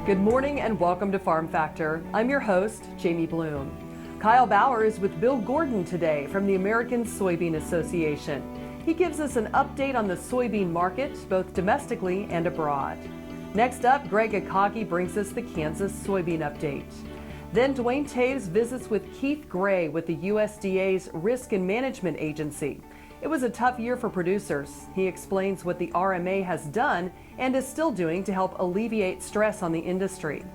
Good morning and welcome to Farm Factor. I'm your host, Jamie Bloom. Kyle Bauer is with Bill Gordon today from the American Soybean Association. He gives us an update on the soybean market, both domestically and abroad. Next up, Greg Akagi brings us the Kansas soybean update. Then Duane Toews visits with Keith Gray with the USDA's Risk and Management Agency. It was a tough year for producers. He explains what the RMA has done and is still doing to help alleviate stress on the industry.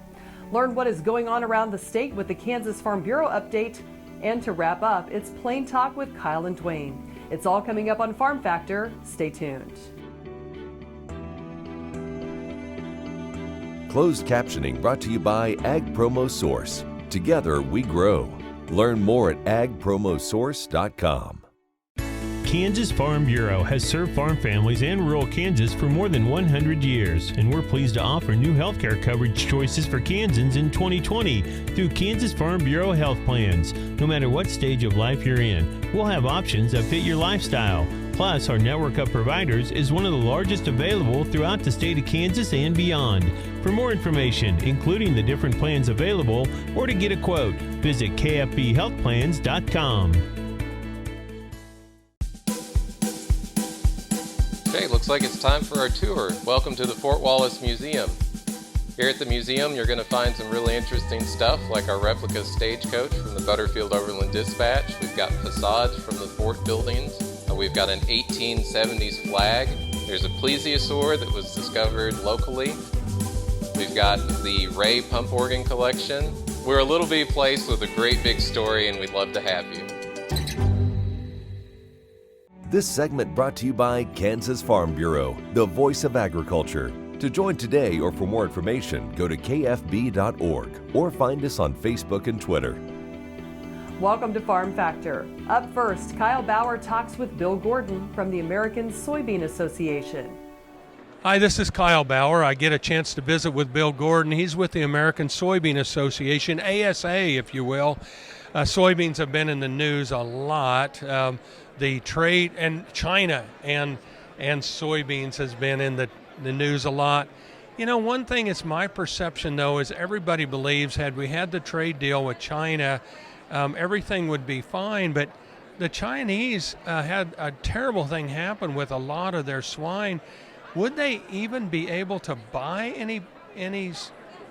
Learn what is going on around the state with the Kansas Farm Bureau update. And to wrap up, it's Plain Talk with Kyle and Duane. It's all coming up on Farm Factor. Stay tuned. Closed captioning brought to you by Ag Promo Source. Together we grow. Learn more at agpromosource.com. Kansas Farm Bureau has served farm families and rural Kansas for more than 100 years, and we're pleased to offer new healthcare coverage choices for Kansans in 2020 through Kansas Farm Bureau health plans. No matter what stage of life you're in, we'll have options that fit your lifestyle. Plus, our network of providers is one of the largest available throughout the state of Kansas and beyond. For more information, including the different plans available, or to get a quote, visit kfbhealthplans.com. Okay, looks like it's time for our tour. Welcome to the Fort Wallace Museum. Here at the museum, you're going to find some really interesting stuff like our replica stagecoach from the Butterfield Overland Dispatch. We've got facades from the fort buildings. We've got an 1870s flag. There's a plesiosaur that was discovered locally. We've got the Ray pump organ collection. We're a little bitty place with a great big story, and we'd love to have you. This segment brought to you by Kansas Farm Bureau, the voice of agriculture. To join today or for more information, go to kfb.org or find us on Facebook and Twitter. Welcome to Farm Factor. Up first, Kyle Bauer talks with Bill Gordon from the American Soybean Association. Hi, this is Kyle Bauer. I get a chance to visit with Bill Gordon. He's with the American Soybean Association, ASA, if you will. Soybeans have been in the news a lot. The trade and China and soybeans has been in the news a lot. You know, one thing is my perception, though, is everybody believes had we had the trade deal with China, everything would be fine. But the Chinese had a terrible thing happen with a lot of their swine. Would they even be able to buy any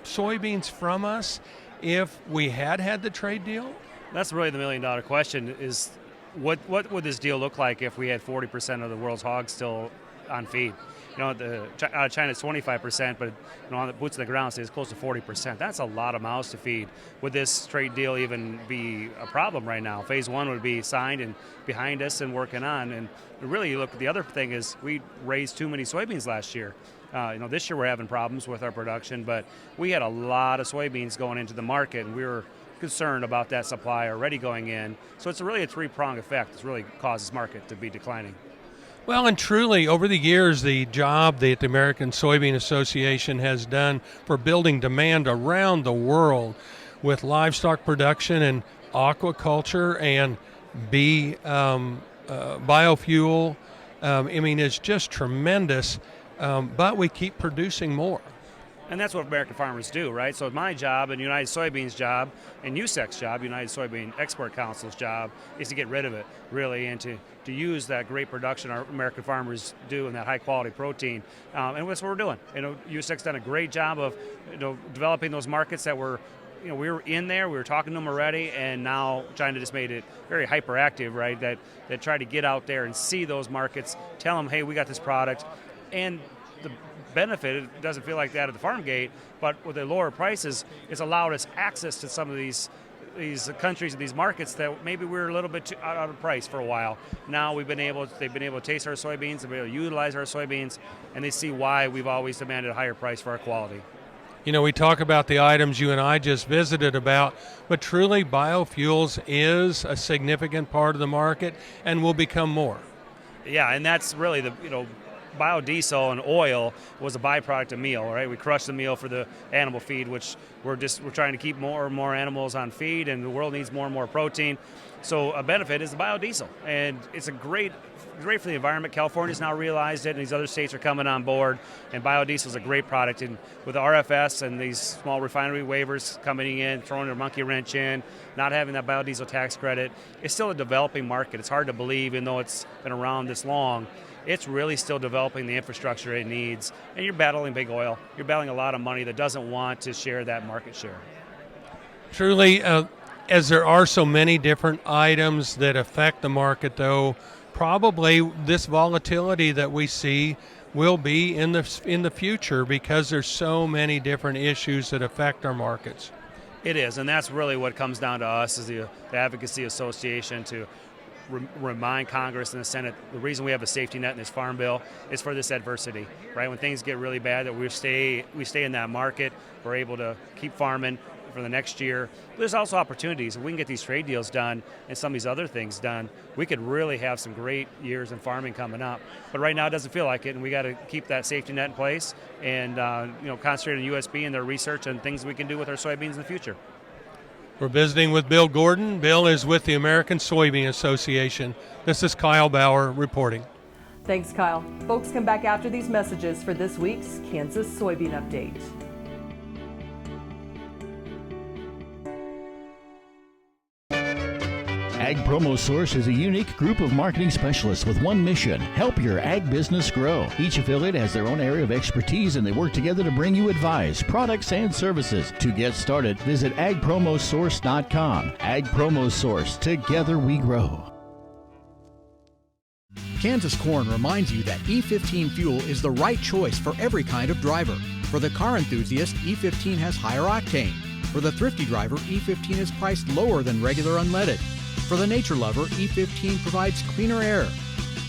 soybeans from us if we had the trade deal? That's really the million-dollar question is what would this deal look like if we had 40% of the world's hogs still on feed? You know, out of China it's 25%, but on the boots on the ground it's close to 40%. That's a lot of mouths to feed. Would this trade deal even be a problem right now? Phase one would be signed and behind us and working on. And really, you look at the other thing is we raised too many soybeans last year. This year we're having problems with our production, but we had a lot of soybeans going into the market, and we were concerned about that supply already going in. So it's really a three-pronged effect. It's really caused this market to be declining. Well, and truly, over the years, the job that the American Soybean Association has done for building demand around the world with livestock production and aquaculture and bee biofuel, it's just tremendous, but we keep producing more. And that's what American farmers do, right? So my job and United Soybean's job and USEC's job, United Soybean Export Council's job, is to get rid of it, really, and to use that great production our American farmers do and that high-quality protein. And that's what we're doing. USEC's done a great job of developing those markets that were, we were in there, we were talking to them already, and now China just made it very hyperactive, right? That try to get out there and see those markets, tell them, hey, we got this product, and the benefit, it doesn't feel like that at the farm gate, but with the lower prices, it's allowed us access to some of these countries and these markets that maybe we were a little bit too out of price for a while. Now they've been able to taste our soybeans, they've been able to utilize our soybeans, and they see why we've always demanded a higher price for our quality. We talk about the items you and I just visited about, but truly biofuels is a significant part of the market and will become more. Yeah, and that's really biodiesel and oil was a byproduct of meal, right? We crush the meal for the animal feed, which we're trying to keep more and more animals on feed, and the world needs more and more protein. So a benefit is the biodiesel, and it's a great for the environment. California's now realized it, and these other states are coming on board, and biodiesel is a great product. And with the RFS and these small refinery waivers coming in, throwing a monkey wrench in, not having that biodiesel tax credit, it's still a developing market. It's hard to believe, even though it's been around this long. It's really still developing the infrastructure it needs, and you're battling big oil. You're battling a lot of money that doesn't want to share that market share. Truly, as there are so many different items that affect the market, though, probably this volatility that we see will be in the future because there's so many different issues that affect our markets. It is, and that's really what comes down to us as the Advocacy Association to remind Congress and the Senate the reason we have a safety net in this farm bill is for this adversity, right? When things get really bad, that we stay in that market, we're able to keep farming for the next year. There's also opportunities. If we can get these trade deals done and some of these other things done, we could really have some great years in farming coming up. But right now it doesn't feel like it, and we got to keep that safety net in place and concentrate on USB and their research and things we can do with our soybeans in the future. We're visiting with Bill Gordon. Bill is with the American Soybean Association. This is Kyle Bauer reporting. Thanks, Kyle. Folks, come back after these messages for this week's Kansas Soybean Update. Ag Promo Source is a unique group of marketing specialists with one mission: help your ag business grow. Each affiliate has their own area of expertise, and they work together to bring you advice, products, and services. To get started, visit agpromosource.com. Ag Promo Source. Together we grow. Kansas Corn reminds you that E15 fuel is the right choice for every kind of driver. For the car enthusiast, E15 has higher octane. For the thrifty driver, E15 is priced lower than regular unleaded. For the nature lover, E15 provides cleaner air.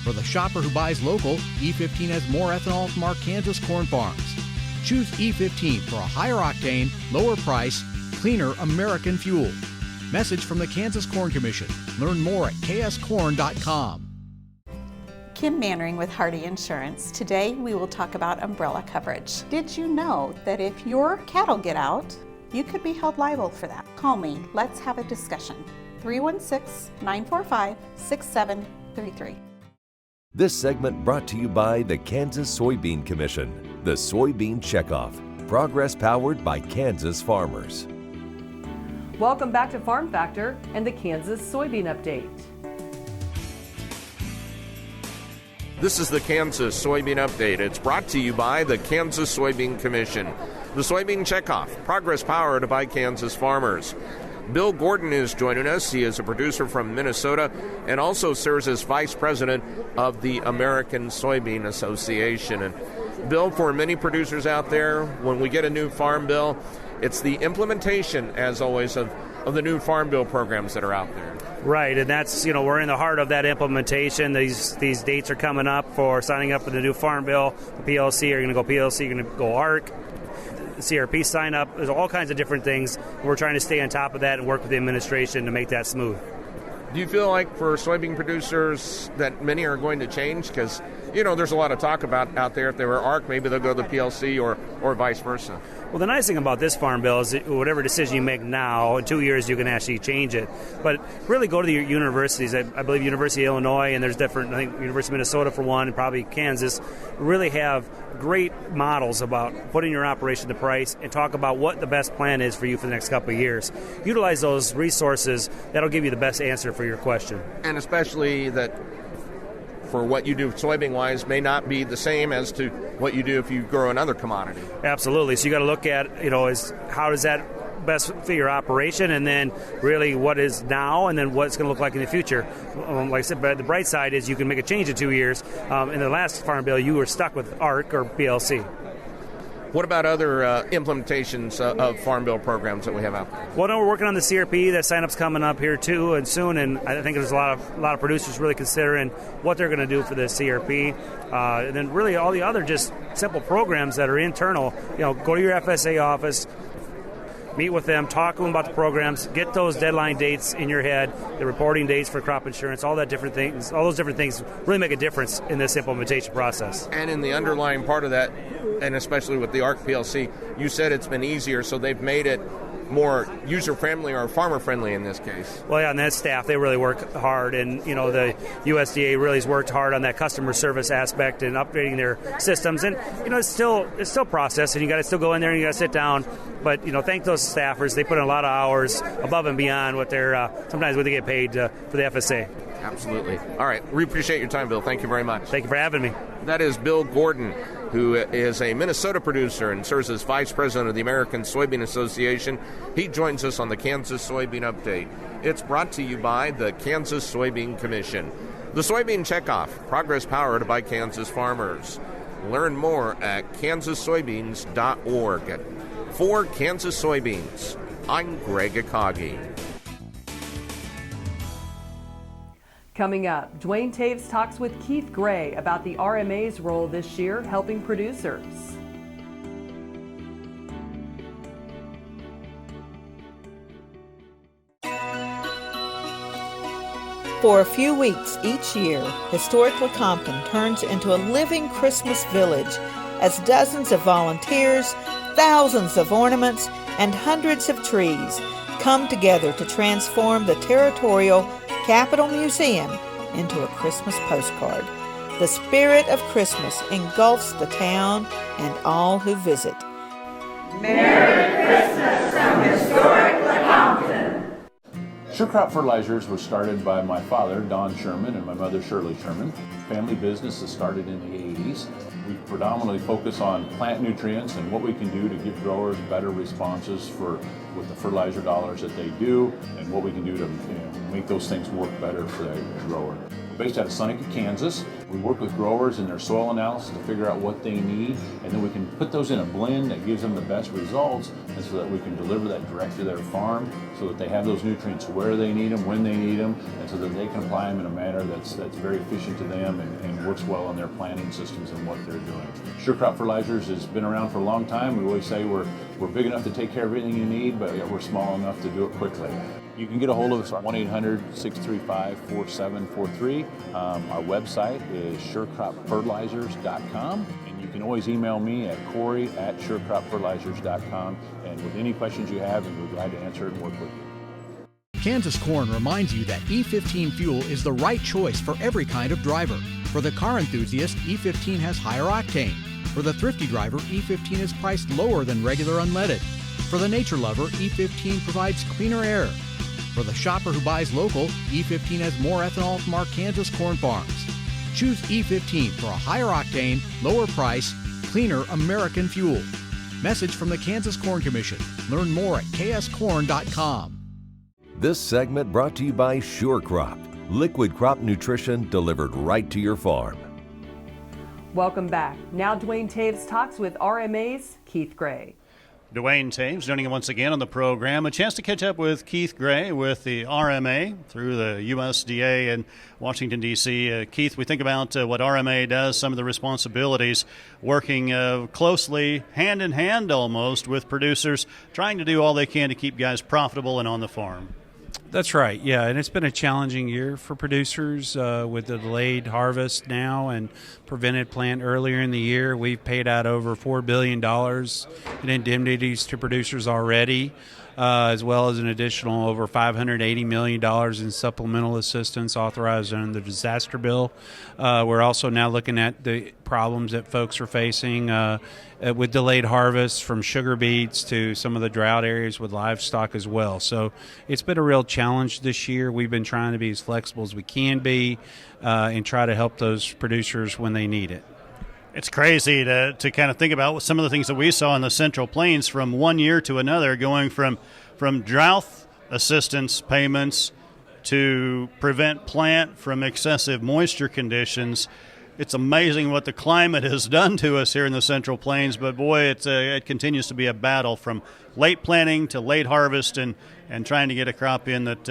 For the shopper who buys local, E15 has more ethanol from our Kansas corn farms. Choose E15 for a higher octane, lower price, cleaner American fuel. Message from the Kansas Corn Commission. Learn more at kscorn.com. Kim Mannering with Hardy Insurance. Today we will talk about umbrella coverage. Did you know that if your cattle get out, you could be held liable for that? Call me. Let's have a discussion. 316-945-6733. This segment brought to you by the Kansas Soybean Commission, the Soybean Checkoff, progress powered by Kansas farmers. Welcome back to Farm Factor and the Kansas Soybean Update. This is the Kansas Soybean Update. It's brought to you by the Kansas Soybean Commission, the Soybean Checkoff, progress powered by Kansas farmers. Bill Gordon is joining us. He is a producer from Minnesota and also serves as vice president of the American Soybean Association. And Bill, for many producers out there, when we get a new farm bill, it's the implementation, as always, of the new farm bill programs that are out there. Right, and that's, we're in the heart of that implementation. These dates are coming up for signing up for the new farm bill. The PLC are going to go PLC, you're going to go ARC. The CRP sign up. There's all kinds of different things. We're trying to stay on top of that and work with the administration to make that smooth. Do you feel like for soybean producers that many are going to change? Because, there's a lot of talk about out there. If they were ARC, maybe they'll go to the PLC or vice versa. Well, the nice thing about this farm bill is that whatever decision you make now, in 2 years you can actually change it. But really go to the universities. I believe University of Illinois, and there's different, I think University of Minnesota for one, and probably Kansas, really have great models about putting your operation to price and talk about what the best plan is for you for the next couple of years. Utilize those resources. That'll give you the best answer for your question. And especially that for what you do soybean-wise may not be the same as to what you do if you grow another commodity. Absolutely. So you got to look at, how does that best fit your operation, and then really what is now and then what it's going to look like in the future. Like I said, but the bright side is you can make a change in 2 years. In the last farm bill, you were stuck with ARC or PLC. What about other implementations of farm bill programs that we have out there? Well, no, we're working on the CRP. That sign-up's coming up here too, and soon. And I think there's a lot of producers really considering what they're going to do for the CRP. And then really all the other just simple programs that are internal. Go to your FSA office. meet with them, talk to them about the programs, get those deadline dates in your head, the reporting dates for crop insurance, all those different things really make a difference in this implementation process. And in the underlying part of that, and especially with the ARC PLC, you said it's been easier, so they've made it more user-friendly or farmer-friendly in this case. Well, yeah, and that staff, they really work hard, and the USDA really has worked hard on that customer service aspect and upgrading their systems. And it's still process, and you got to still go in there and you got to sit down. But thank those staffers; they put in a lot of hours above and beyond what they're sometimes what they get paid for the FSA. Absolutely. All right, we appreciate your time, Bill. Thank you very much. Thank you for having me. That is Bill Gordon, who is a Minnesota producer and serves as Vice President of the American Soybean Association. He joins us on the Kansas Soybean Update. It's brought to you by the Kansas Soybean Commission. The Soybean Checkoff, progress powered by Kansas farmers. Learn more at kansassoybeans.org. For Kansas Soybeans, I'm Greg Akagi. Coming up, Duane Toews talks with Keith Gray about the RMA's role this year helping producers. For a few weeks each year, historic Lecompton turns into a living Christmas village as dozens of volunteers, thousands of ornaments, and hundreds of trees come together to transform the territorial Capitol Museum into a Christmas postcard. The spirit of Christmas engulfs the town and all who visit. Merry Christmas from historic Lecompton. Sure Crop Fertilizers was started by my father, Don Sherman, and my mother, Shirley Sherman. Family business that started in the 80s. We predominantly focus on plant nutrients and what we can do to give growers better responses with the fertilizer dollars that they do, and what we can do to make those things work better for the grower. We're based out of Seneca, Kansas. We work with growers in their soil analysis to figure out what they need, and then we can put those in a blend that gives them the best results, and so that we can deliver that direct to their farm so that they have those nutrients where they need them, when they need them, and so that they can apply them in a manner that's very efficient to them and works well on their planting systems and what they're doing. Sure Crop Fertilizers has been around for a long time. We always say we're big enough to take care of everything you need, but we're small enough to do it quickly. You can get a hold of us at 1-800-635-4743. Our website is surecropfertilizers.com, and you can always email me at Corey@surecropfertilizers.com, and with any questions you have, we'll be glad to answer and work with you. Kansas Corn reminds you that E15 fuel is the right choice for every kind of driver. For the car enthusiast, E15 has higher octane. For the thrifty driver, E15 is priced lower than regular unleaded. For the nature lover, E15 provides cleaner air. For the shopper who buys local, E15 has more ethanol from our Kansas corn farms. Choose E15 for a higher octane, lower price, cleaner American fuel. Message from the Kansas Corn Commission. Learn more at kscorn.com. This segment brought to you by Sure Crop, liquid crop nutrition delivered right to your farm. Welcome back. Now Duane Toews talks with RMA's Keith Gray. Duane Toews joining us once again on the program. A chance to catch up with Keith Gray with the RMA through the USDA in Washington, D.C. Keith, we think about what RMA does, some of the responsibilities, working closely, hand in hand almost, with producers, trying to do all they can to keep guys profitable and on the farm. That's right, yeah, and it's been a challenging year for producers with the delayed harvest now and prevented plant earlier in the year. We've paid out over $4 billion in indemnities to producers already, as well as an additional over $580 million in supplemental assistance authorized under the disaster bill. We're also now looking at the problems that folks are facing with delayed harvests, from sugar beets to some of the drought areas with livestock as well. So it's been a real challenge this year. We've been trying to be as flexible as we can be and try to help those producers when they need it. It's crazy to kind of think about some of the things that we saw in the Central Plains from one year to another, going from drought assistance payments to prevent plant from excessive moisture conditions. It's amazing what the climate has done to us here in the Central Plains, but boy, it continues to be a battle from late planting to late harvest and trying to get a crop in that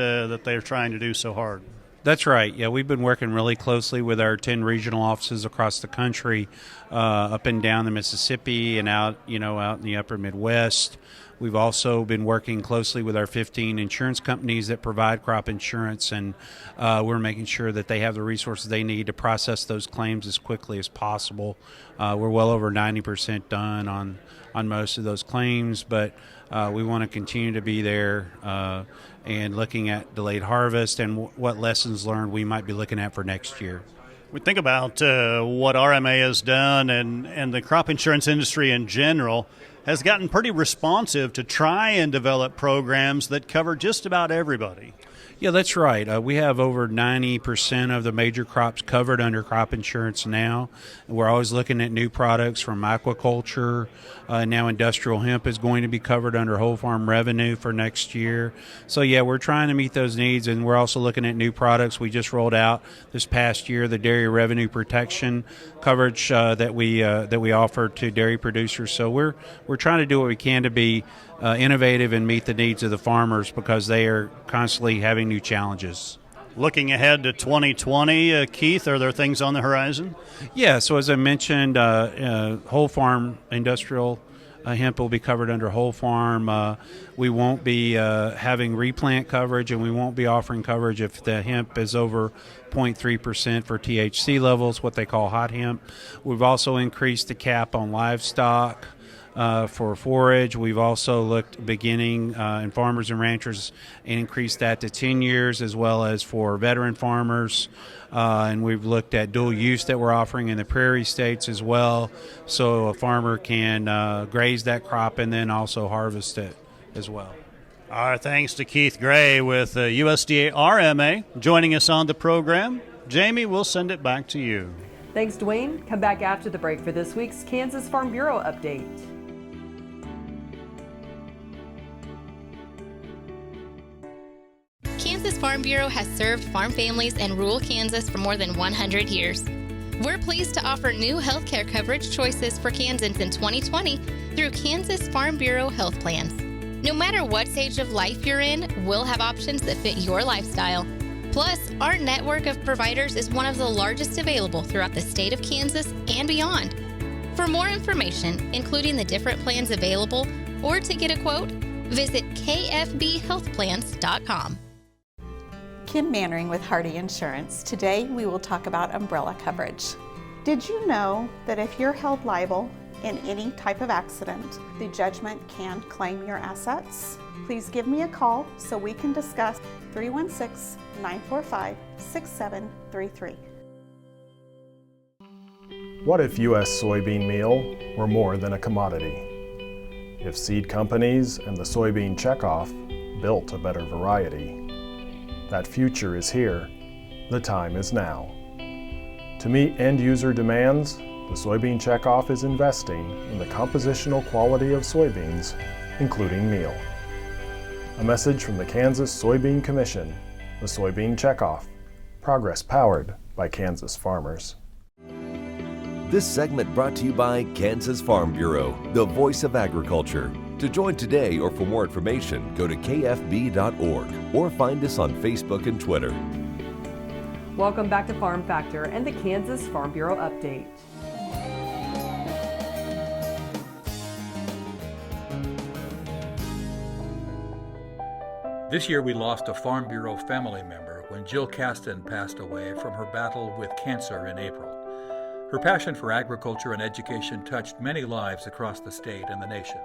they're trying to do so hard. That's right. Yeah, we've been working really closely with our 10 regional offices across the country, up and down the Mississippi and out in the upper Midwest, We've also been working closely with our 15 insurance companies that provide crop insurance, and we're making sure that they have the resources they need to process those claims as quickly as possible. We're well over 90% done on most of those claims, but we want to continue to be there and looking at delayed harvest and what lessons learned we might be looking at for next year. We think about what RMA has done, and the crop insurance industry in general has gotten pretty responsive to try and develop programs that cover just about everybody. Yeah, that's right. We have over 90% of the major crops covered under crop insurance now. We're always looking at new products from aquaculture. Now industrial hemp is going to be covered under whole farm revenue for next year. So, yeah, we're trying to meet those needs, and we're also looking at new products. We just rolled out this past year the dairy revenue protection coverage that we offer to dairy producers. So we're trying to do what we can to be innovative and meet the needs of the farmers because they are constantly having new challenges. Looking ahead to 2020, Keith, are there things on the horizon? Yeah, so as I mentioned, whole farm industrial hemp will be covered under whole farm. We won't be having replant coverage, and we won't be offering coverage if the hemp is over 0.3% for THC levels, what they call hot hemp. We've also increased the cap on livestock. For forage. We've also looked beginning in farmers and ranchers and increased that to 10 years, as well as for veteran farmers. And we've looked at dual use that we're offering in the prairie states as well, so a farmer can graze that crop and then also harvest it as well. Our thanks to Keith Gray with USDA RMA joining us on the program. Jamie, we'll send it back to you. Thanks, Duane. Come back after the break for this week's Kansas Farm Bureau update. Kansas Farm Bureau has served farm families in rural Kansas for more than 100 years. We're pleased to offer new health care coverage choices for Kansans in 2020 through Kansas Farm Bureau health plans. No matter what stage of life you're in, we'll have options that fit your lifestyle. Plus, our network of providers is one of the largest available throughout the state of Kansas and beyond. For more information, including the different plans available, or to get a quote, visit kfbhealthplans.com. Kim Mannering with Hardy Insurance. Today we will talk about umbrella coverage. Did you know that if you're held liable in any type of accident, the judgment can claim your assets? Please give me a call so we can discuss. 316-945-6733. What if U.S. soybean meal were more than a commodity? If seed companies and the soybean checkoff built a better variety? That future is here. The time is now. To meet end-user demands, the soybean checkoff is investing in the compositional quality of soybeans, including meal. A message from the Kansas Soybean Commission, the Soybean Checkoff, progress powered by Kansas farmers. This segment brought to you by Kansas Farm Bureau, the voice of agriculture. To join today or for more information, go to kfb.org or find us on Facebook and Twitter. Welcome back to Farm Factor and the Kansas Farm Bureau update. This year we lost a Farm Bureau family member when Jill Caston passed away from her battle with cancer in April. Her passion for agriculture and education touched many lives across the state and the nation.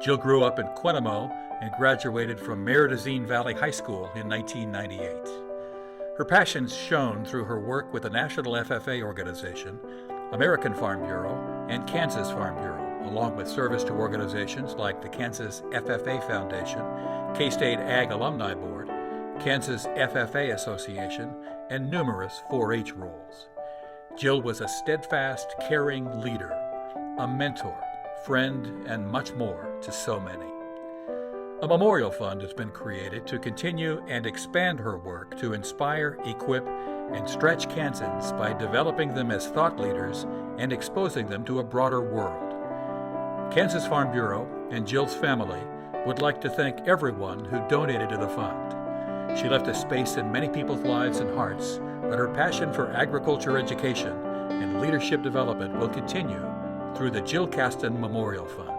Jill grew up in Quennamo and graduated from Meridazine Valley High School in 1998. Her passions shone through her work with the National FFA organization, American Farm Bureau, and Kansas Farm Bureau, along with service to organizations like the Kansas FFA Foundation, K-State Ag Alumni Board, Kansas FFA Association, and numerous 4-H roles. Jill was a steadfast, caring leader, a mentor, friend, and much more to so many. A memorial fund has been created to continue and expand her work to inspire, equip, and stretch Kansans by developing them as thought leaders and exposing them to a broader world. Kansas Farm Bureau and Jill's family would like to thank everyone who donated to the fund. She left a space in many people's lives and hearts, but her passion for agriculture education and leadership development will continue through the Jill Caston Memorial Fund.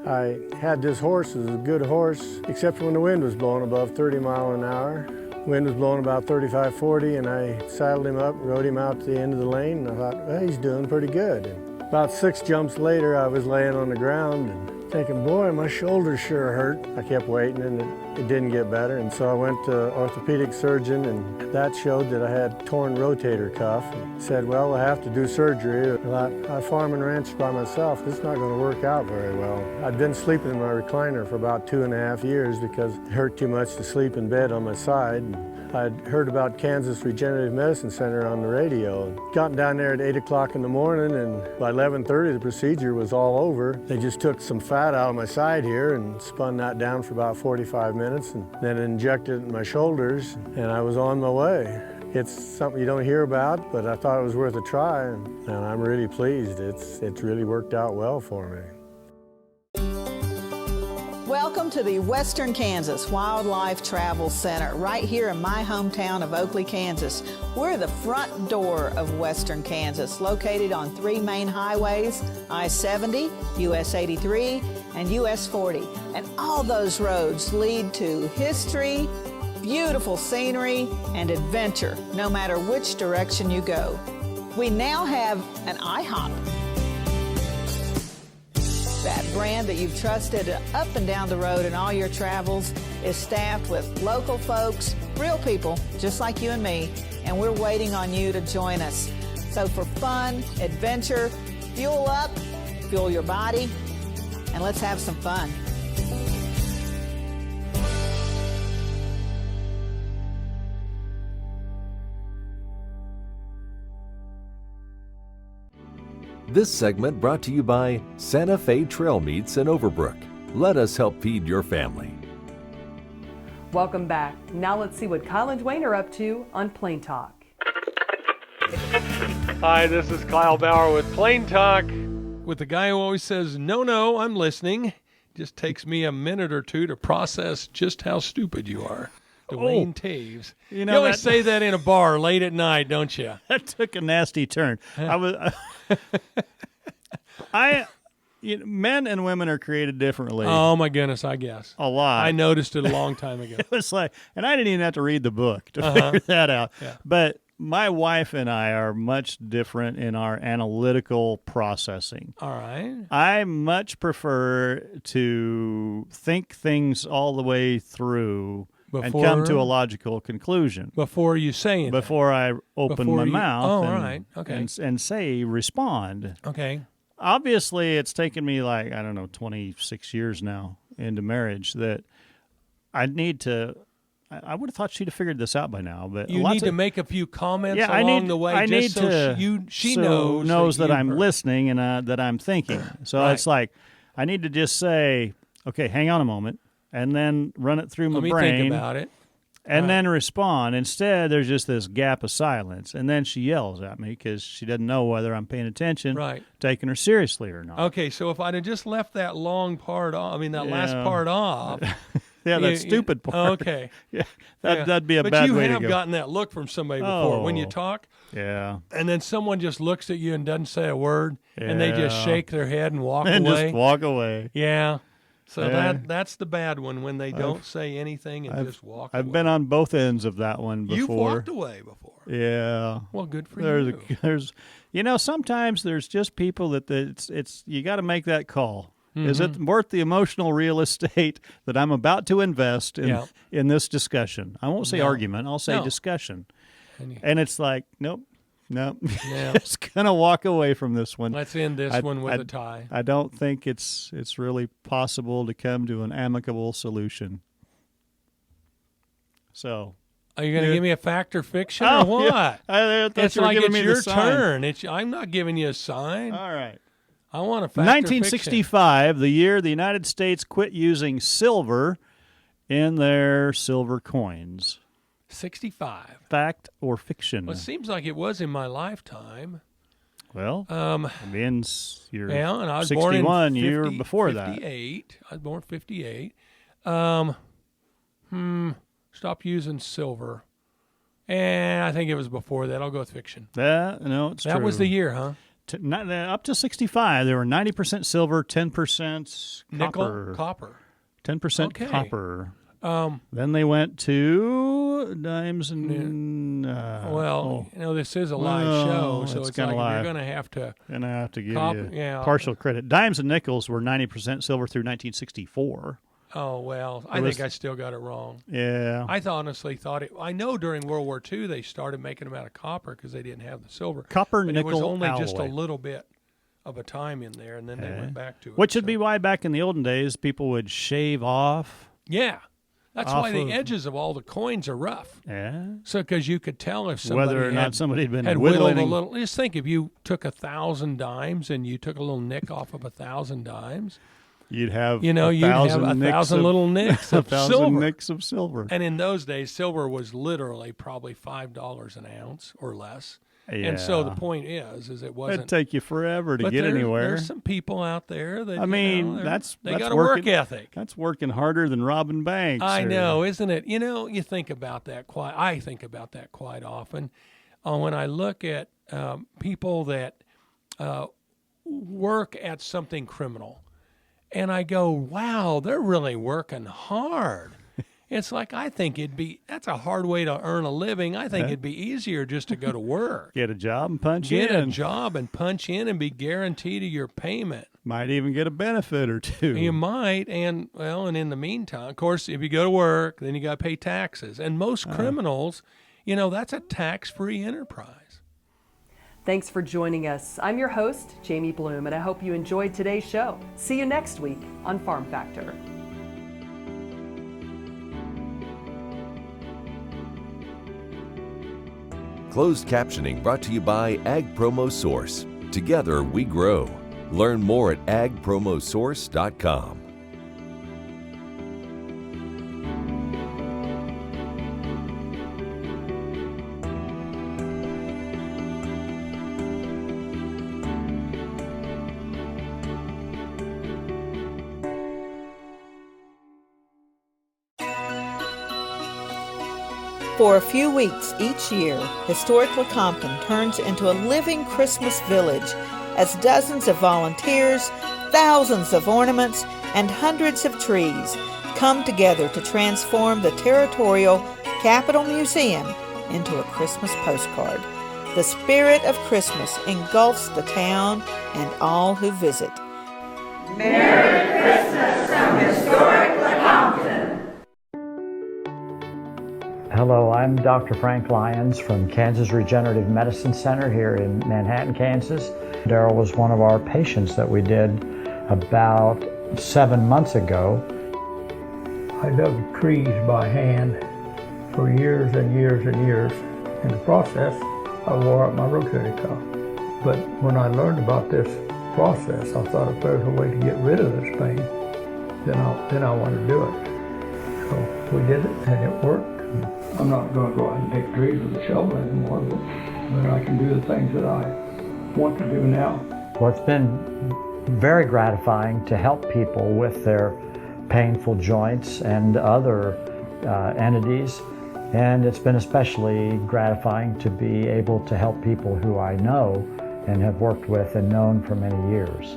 I had this horse. It was a good horse, except for when the wind was blowing above 30 miles an hour. Wind was blowing about 35, 40, and I saddled him up, rode him out to the end of the lane, and I thought, well, he's doing pretty good. And about 6 jumps later, I was laying on the ground and thinking, boy, my shoulder sure hurt. I kept waiting, and it didn't get better, and so I went to orthopedic surgeon, and that showed that I had torn rotator cuff. And said, well, we'll have to do surgery. I thought, I farm and ranch by myself. This is not going to work out very well. I'd been sleeping in my recliner for about 2.5 years because it hurt too much to sleep in bed on my side. I'd heard about Kansas Regenerative Medicine Center on the radio. Gotten down there at 8 o'clock in the morning, and by 11:30 the procedure was all over. They just took some fat out of my side here and spun that down for about 45 minutes and then injected it in my shoulders, and I was on my way. It's something you don't hear about, but I thought it was worth a try, and I'm really pleased. It's really worked out well for me. Welcome to the Western Kansas Wildlife Travel Center, right here in my hometown of Oakley, Kansas. We're the front door of Western Kansas, located on 3 main highways, I-70, US 83, and US 40. And all those roads lead to history, beautiful scenery, and adventure, no matter which direction you go. We now have an IHOP. That brand that you've trusted up and down the road in all your travels is staffed with local folks, real people, just like you and me, and we're waiting on you to join us. So for fun, adventure, fuel up, fuel your body, and let's have some fun. This segment brought to you by Santa Fe Trail Meats in Overbrook. Let us help feed your family. Welcome back. Now let's see what Kyle and Duane are up to on Plain Talk. Hi, this is Kyle Bauer with Plain Talk, with the guy who always says, no, I'm listening. Just takes me a minute or two to process just how stupid you are. Duane Toews. You always say that in a bar late at night, don't you? That took a nasty turn. Men and women are created differently. Oh my goodness, I guess. A lot. I noticed it a long time ago. It was like, and I didn't even have to read the book to figure that out. Yeah. But my wife and I are much different in our analytical processing. All right. I much prefer to think things all the way through and come to a logical conclusion. Before you say anything. Before I open my mouth all right. Okay. and say, respond. Okay. Obviously, it's taken me 26 years now into marriage that I need to. I would have thought she'd have figured this out by now, but you need to make a few comments along the way. I need so to. She knows that I'm listening and that I'm thinking. So Right. it's like I need to just say, okay, hang on a moment, and then run it through my brain. Let me think about it. And then respond. Instead, there's just this gap of silence, and then she yells at me because she doesn't know whether I'm paying attention, taking her seriously or not. Okay, so if I'd have just left that long part off, last part off. Yeah, that stupid part. Okay. Yeah, that'd be a bad way to go. But you have gotten that look from somebody before when you talk. Yeah. And then someone just looks at you and doesn't say a word, and they just shake their head and walk and away. Just walk away. Yeah. So that's the bad one, when they don't say anything and just walk away. I've been on both ends of that one before. You've walked away before. Yeah. Well, good for you. There's sometimes there's just people that it's you got to make that call. Mm-hmm. Is it worth the emotional real estate that I'm about to invest in this discussion? I won't say argument. I'll say discussion. And it's like, nope. Yeah. Just gonna walk away from this one. Let's end this one with a tie. I don't think it's really possible to come to an amicable solution. So, are you going to give me a fact or fiction or what? Yeah. I thought it's you were like giving it's me your the sign. turn. I'm not giving you a sign. All right. I want a fact 1965, the year the United States quit using silver in their silver coins. 65. Fact or fiction? Well, it seems like it was in my lifetime. Well, you're and I was 61 born in year before 58. I was born 58. Stop using silver. And I think it was before that. I'll go with fiction. No, it's true. That was the year, huh? up to 65. They were 90% silver, 10% nickel, copper. 10% copper. Then they went to dimes and this is a live show, so it's like you're going to have to give you partial credit. Dimes and nickels were 90% silver through 1964. Oh, well, I think I still got it wrong. Yeah. I honestly thought it. I know during World War II they started making them out of copper because they didn't have the silver. Copper, but nickel, it was only alloy. just a little bit of a time in there, and then they went back to it. Which would be why back in the olden days people would shave off. Yeah. That's why the edges of all the coins are rough. Yeah. So because you could tell if somebody whether or not somebody had been whittled a little. Just think if you took 1,000 dimes and you took a little nick off of 1,000 dimes, you'd have 1,000 little nicks of silver. Nicks of silver. And in those days, silver was literally probably $5 an ounce or less. Yeah. And so the point is it wasn't. It'd take you forever to get anywhere. There's some people out there that they got a work ethic. That's working harder than robbing banks. I know, isn't it? You think about that I think about that quite often when I look at people that work at something criminal, and I go, wow, they're really working hard. It's like, I think that's a hard way to earn a living. I think it'd be easier just to go to work. Get a job and punch in. Get a job and punch in and be guaranteed your payment. Might even get a benefit or two. You might, and in the meantime, of course, if you go to work, then you got to pay taxes. And most criminals, that's a tax-free enterprise. Thanks for joining us. I'm your host, Jamie Bloom, and I hope you enjoyed today's show. See you next week on Farm Factor. Closed captioning brought to you by Ag Promo Source. Together we grow. Learn more at agpromosource.com. For a few weeks each year, historic Lecompton turns into a living Christmas village as dozens of volunteers, thousands of ornaments, and hundreds of trees come together to transform the territorial Capitol Museum into a Christmas postcard. The spirit of Christmas engulfs the town and all who visit. Merry Christmas from historic Lecompton. Hello, I'm Dr. Frank Lyons from Kansas Regenerative Medicine Center here in Manhattan, Kansas. Daryl was one of our patients that we did about 7 months ago. I dug trees by hand for years and years and years. In the process, I wore out my rotator cuff. But when I learned about this process, I thought if there's a way to get rid of this pain, then I want to do it. So we did it, and it worked. I'm not going to go out and take trees with a shovel anymore, but I can do the things that I want to do now. Well, it's been very gratifying to help people with their painful joints and other entities, and it's been especially gratifying to be able to help people who I know and have worked with and known for many years.